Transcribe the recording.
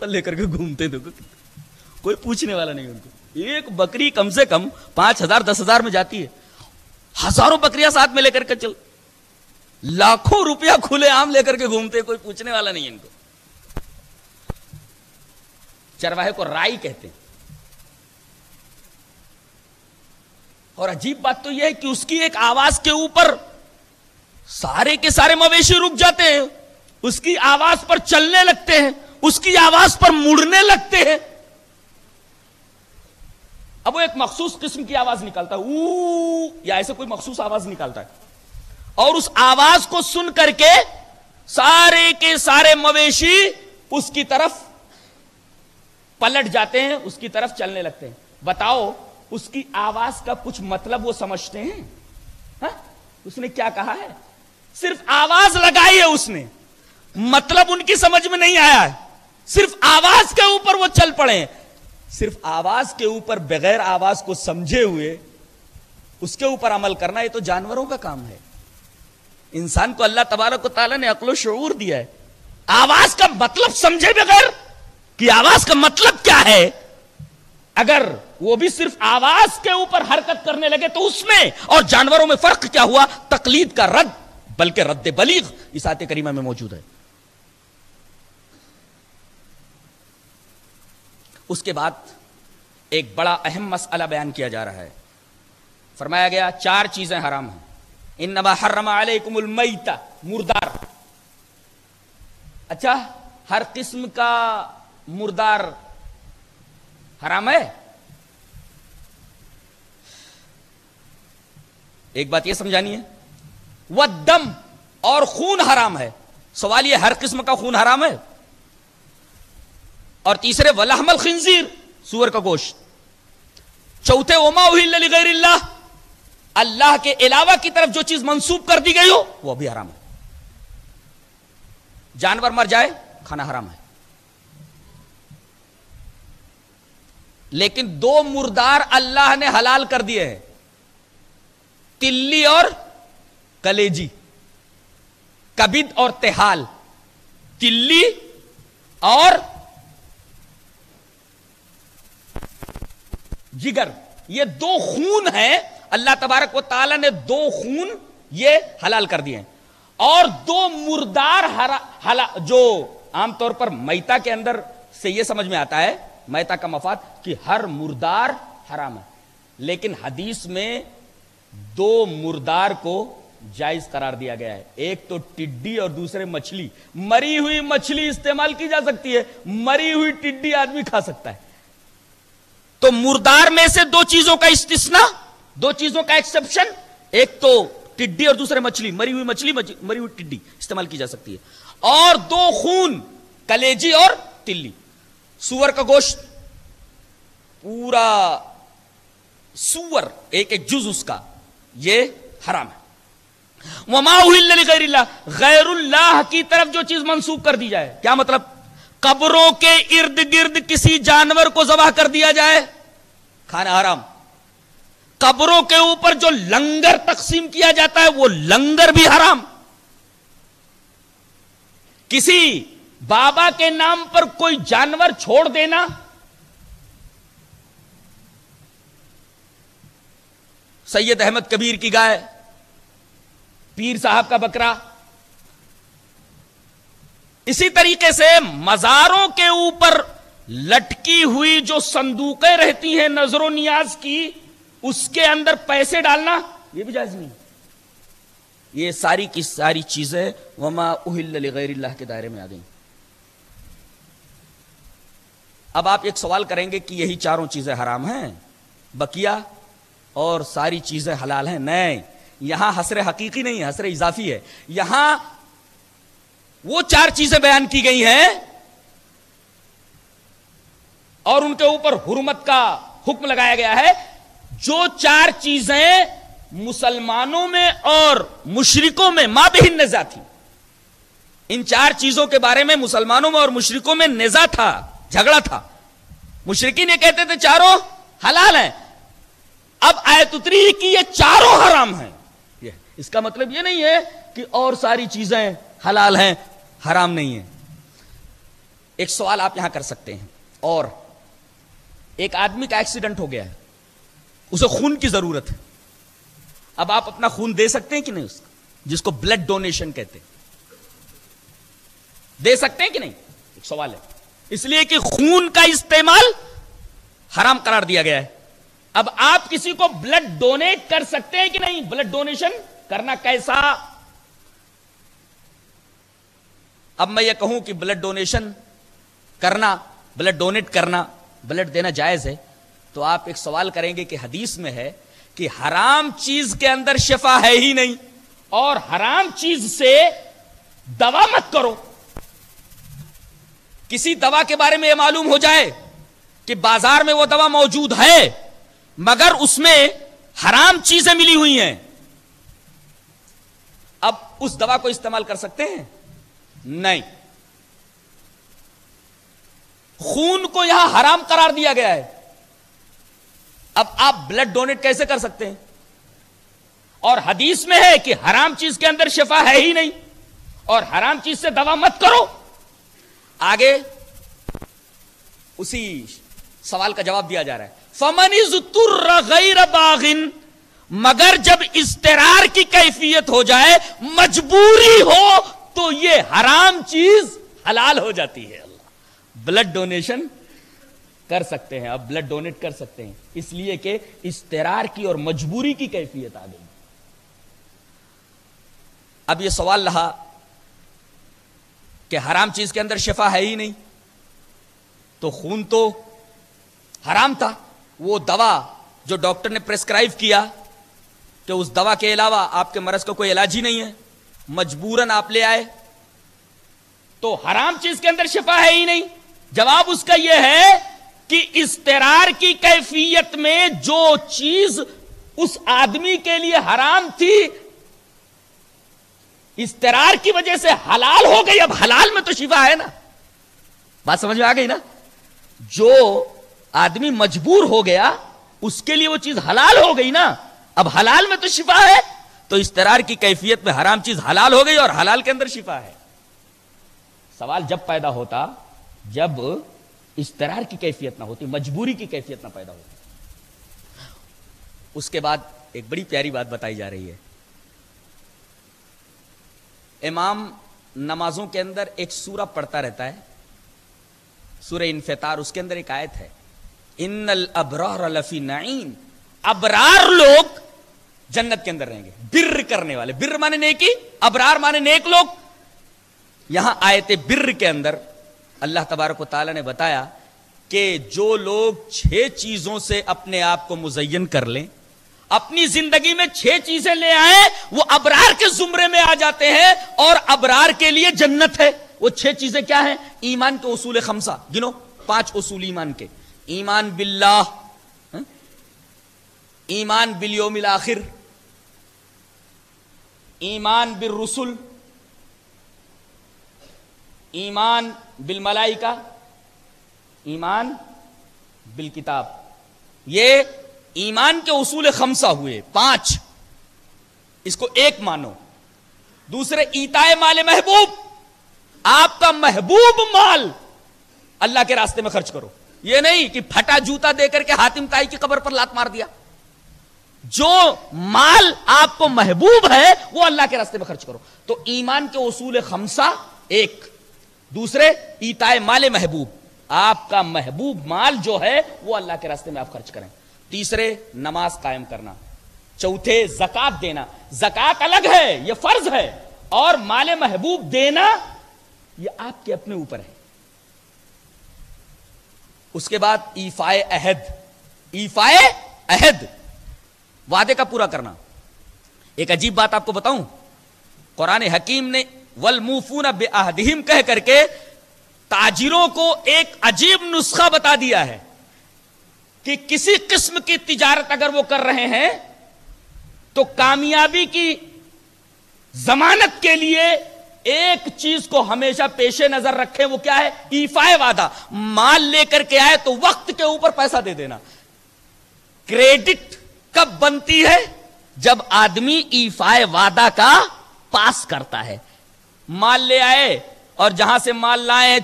لے کر کے گھومتے تھے, کوئی پوچھنے والا نہیں ان کو. ایک بکری کم سے کم 5,000 10,000 میں جاتی ہے, ہزاروں بکریاں ساتھ میں لے کر کے چل, لاکھوں روپیہ کھلے عام لے کر کے گھومتے, کوئی پوچھنے والا نہیں ان کو. چرواہے کو رائی کہتے ہیں. اور عجیب بات تو یہ ہے کہ اس کی ایک آواز کے اوپر سارے کے سارے مویشی رک جاتے ہیں, اس کی آواز پر چلنے لگتے ہیں, اس کی آواز پر مڑنے لگتے ہیں. اب وہ ایک مخصوص قسم کی آواز نکالتا ہے, او یا ایسے کوئی مخصوص آواز نکالتا ہے, اور اس آواز کو سن کر کے سارے کے سارے مویشی اس کی طرف پلٹ جاتے ہیں, اس کی طرف چلنے لگتے ہیں. بتاؤ اس کی آواز کا کچھ مطلب وہ سمجھتے ہیں؟ ہاں؟ اس نے کیا کہا ہے؟ صرف آواز لگائی ہے اس نے, مطلب ان کی سمجھ میں نہیں آیا ہے, صرف آواز کے اوپر وہ چل پڑے ہیں. صرف آواز کے اوپر بغیر آواز کو سمجھے ہوئے اس کے اوپر عمل کرنا, یہ تو جانوروں کا کام ہے. انسان کو اللہ تبارک و تعالیٰ نے عقل و شعور دیا ہے. آواز کا مطلب سمجھے بغیر کہ آواز کا مطلب کیا ہے, اگر وہ بھی صرف آواز کے اوپر حرکت کرنے لگے تو اس میں اور جانوروں میں فرق کیا ہوا؟ تقلید کا رد, بلکہ رد بلیغ اس آیت کریمہ میں موجود ہے. اس کے بعد ایک بڑا اہم مسئلہ بیان کیا جا رہا ہے. فرمایا گیا 4 چیزیں حرام ہیں. انما حرم علیکم المیتہ, مردار. اچھا, ہر قسم کا مردار حرام ہے؟ ایک بات یہ سمجھانی ہے, والدم, اور خون حرام ہے. سوال یہ, ہر قسم کا خون حرام ہے؟ اور تیسرے ولحم الخنزیر, سور کا گوشت. چوتھے وما اہل لغیر اللہ, اللہ کے علاوہ کی طرف جو چیز منسوب کر دی گئی ہو وہ بھی حرام ہے. جانور مر جائے کھانا حرام ہے, لیکن 2 مردار اللہ نے حلال کر دیے ہیں, تلی اور کلیجی, کبد اور تحال. تلی اور جگر, یہ 2 خون ہیں, اللہ تبارک و تعالی نے 2 خون یہ حلال کر دیے ہیں. اور 2 مردار جو عام طور پر میتا کے اندر سے یہ سمجھ میں آتا ہے, میتا کا مفاد, کہ ہر مردار حرام ہے, لیکن حدیث میں 2 مردار کو جائز قرار دیا گیا ہے. ایک تو ٹڈی اور دوسرے مچھلی. مری ہوئی مچھلی استعمال کی جا سکتی ہے, مری ہوئی ٹڈی آدمی کھا سکتا ہے. تو مردار میں سے 2 چیزوں کا استثناء, 2 چیزوں کا ایکسپشن, ایک تو ٹڈی اور دوسرے مچھلی. مری ہوئی مچھلی, مری ہوئی ٹڈی استعمال کی جا سکتی ہے. اور 2 خون, کلیجی اور تلی. سور کا گوشت, پورا سور ایک ایک جز اس کا, یہ حرام ہے. وما اہل لغیر اللہ, غیر اللہ کی طرف جو چیز منسوب کر دی جائے. کیا مطلب؟ قبروں کے ارد گرد کسی جانور کو ذبح کر دیا جائے, کھانا حرام. قبروں کے اوپر جو لنگر تقسیم کیا جاتا ہے وہ لنگر بھی حرام. کسی بابا کے نام پر کوئی جانور چھوڑ دینا, سید احمد کبیر کی گائے, پیر صاحب کا بکرا. اسی طریقے سے مزاروں کے اوپر لٹکی ہوئی جو صندوقیں رہتی ہیں نظر و نیاز کی, اس کے اندر پیسے ڈالنا یہ بھی جائز نہیں. یہ ساری کی ساری چیزیں وما اہل لغیر اللہ کے دائرے میں آ گئیں. اب آپ ایک سوال کریں گے کہ یہی 4 چیزیں حرام ہیں, بقیہ اور ساری چیزیں حلال ہیں؟ نہیں, یہاں حصر حقیقی نہیں ہے, حصر اضافی ہے. یہاں وہ 4 چیزیں بیان کی گئی ہیں اور ان کے اوپر حرمت کا حکم لگایا گیا ہے. جو 4 چیزیں مسلمانوں میں اور مشرکوں میں ما بہن نزاع تھی, ان 4 چیزوں کے بارے میں مسلمانوں میں اور مشرکوں میں نزاع تھا, جھگڑا تھا. مشرکین یہ کہتے تھے چاروں حلال ہیں, اب آیت اتری کہ یہ چاروں حرام ہیں. اس کا مطلب یہ نہیں ہے کہ اور ساری چیزیں حلال ہیں, حرام نہیں ہیں. ایک سوال آپ یہاں کر سکتے ہیں، اور ایک آدمی کا ایکسیڈنٹ ہو گیا ہے، اسے خون کی ضرورت ہے، اب آپ اپنا خون دے سکتے ہیں کہ نہیں؟ اس جس کو بلڈ ڈونیشن کہتے ہیں، دے سکتے ہیں کہ نہیں؟ ایک سوال ہے، اس لیے کہ خون کا استعمال حرام قرار دیا گیا ہے۔ اب آپ کسی کو بلڈ ڈونیٹ کر سکتے ہیں کہ نہیں؟ بلڈ ڈونیشن کرنا کیسا؟ اب میں یہ کہوں کہ بلڈ ڈونیشن کرنا، بلڈ ڈونیٹ کرنا، بلڈ دینا جائز ہے، تو آپ ایک سوال کریں گے کہ حدیث میں ہے کہ حرام چیز کے اندر شفا ہے ہی نہیں، اور حرام چیز سے دوا مت کرو۔ کسی دوا کے بارے میں یہ معلوم ہو جائے کہ بازار میں وہ دوا موجود ہے مگر اس میں حرام چیزیں ملی ہوئی ہیں، اب اس دوا کو استعمال کر سکتے ہیں؟ نہیں۔ خون کو یہاں حرام قرار دیا گیا ہے، اب آپ بلڈ ڈونیٹ کیسے کر سکتے ہیں؟ اور حدیث میں ہے کہ حرام چیز کے اندر شفا ہے ہی نہیں، اور حرام چیز سے دوا مت کرو۔ آگے اسی سوال کا جواب دیا جا رہا ہے، فَمَنِ اضْطُرَّ غَيْرَ بَاغٍ، مگر جب اضطرار کی کیفیت ہو جائے، مجبوری ہو، تو یہ حرام چیز حلال ہو جاتی ہے۔ بلڈ ڈونیشن کر سکتے ہیں، اب بلڈ ڈونیٹ کر سکتے ہیں، اس لیے کہ اضطرار کی اور مجبوری کی کیفیت آ گئی۔ اب یہ سوال رہا کہ حرام چیز کے اندر شفا ہے ہی نہیں، تو خون تو حرام تھا، وہ دوا جو ڈاکٹر نے پریسکرائب کیا کہ اس دوا کے علاوہ آپ کے مرض کا کوئی علاج ہی نہیں ہے، مجبوراً آپ لے آئے، تو حرام چیز کے اندر شفا ہے ہی نہیں۔ جواب اس کا یہ ہے کہ اضطرار کی کیفیت میں جو چیز اس آدمی کے لیے حرام تھی، اضطرار کی وجہ سے حلال ہو گئی، اب حلال میں تو شفا ہے نا۔ بات سمجھ میں آ گئی نا؟ جو آدمی مجبور ہو گیا اس کے لیے وہ چیز حلال ہو گئی نا، اب حلال میں تو شفا ہے، تو اضطرار کی کیفیت میں حرام چیز حلال ہو گئی اور حلال کے اندر شفا ہے۔ سوال جب پیدا ہوتا جب اضطرار کی کیفیت نہ ہوتی، مجبوری کی کیفیت نہ پیدا ہوتی۔ اس کے بعد ایک بڑی پیاری بات بتائی جا رہی ہے، امام نمازوں کے اندر ایک سورہ پڑھتا رہتا ہے، سورہ انفطار، اس کے اندر ایک آیت ہے، ان الابرار لفی نعیم، ابرار لوگ جنت کے اندر رہیں گے، بر کرنے والے، بر مانے نیکی، ابرار مانے نیک لوگ۔ یہاں آیت بر کے اندر اللہ تبارک و تعالی نے بتایا کہ جو لوگ 6 چیزوں سے اپنے آپ کو مزین کر لیں، اپنی زندگی میں 6 چیزیں لے آئیں، وہ ابرار کے زمرے میں آ جاتے ہیں، اور ابرار کے لیے جنت ہے۔ وہ 6 چیزیں کیا ہیں؟ ایمان کے اصول 5 گنو، 5 اصول ایمان کے، ایمان باللہ، ایمان بالیوم الاخر، ایمان بالرسل، ایمان بالملائکہ، ایمان بالکتاب۔ یہ ایمان کے اصول 5 ہوئے، 5، اس کو ایک مانو۔ دوسرے ایتائے مال محبوب، آپ کا محبوب مال اللہ کے راستے میں خرچ کرو، یہ نہیں کہ پھٹا جوتا دے کر کے حاتم طائی کی قبر پر لات مار دیا۔ جو مال آپ کو محبوب ہے وہ اللہ کے راستے میں خرچ کرو۔ تو ایمان کے اصول 5 ایک، دوسرے ایتائے مال محبوب، آپ کا محبوب مال جو ہے وہ اللہ کے راستے میں آپ خرچ کریں۔ تیسرے نماز قائم کرنا، چوتھے زکات دینا، زکات الگ ہے، یہ فرض ہے، اور مال محبوب دینا یہ آپ کے اپنے اوپر ہے۔ اس کے بعد ایفائے عہد، ایفائے عہد، وعدے کا پورا کرنا۔ ایک عجیب بات آپ کو بتاؤں، قرآن حکیم نے والموفون بعہدہم کہہ کر کے تاجروں کو ایک عجیب نسخہ بتا دیا ہے کہ کسی قسم کی تجارت اگر وہ کر رہے ہیں تو کامیابی کی ضمانت کے لیے ایک چیز کو ہمیشہ پیش نظر رکھیں، وہ کیا ہے؟ ایفائے وعدہ۔ مال لے کر کے آئے تو وقت کے اوپر پیسہ دے دینا۔ کریڈٹ کب بنتی ہے؟ جب آدمی ایفائے وعدہ کا پاس کرتا ہے۔ مال لے آئے اور جہاں سے مال لائے ہیں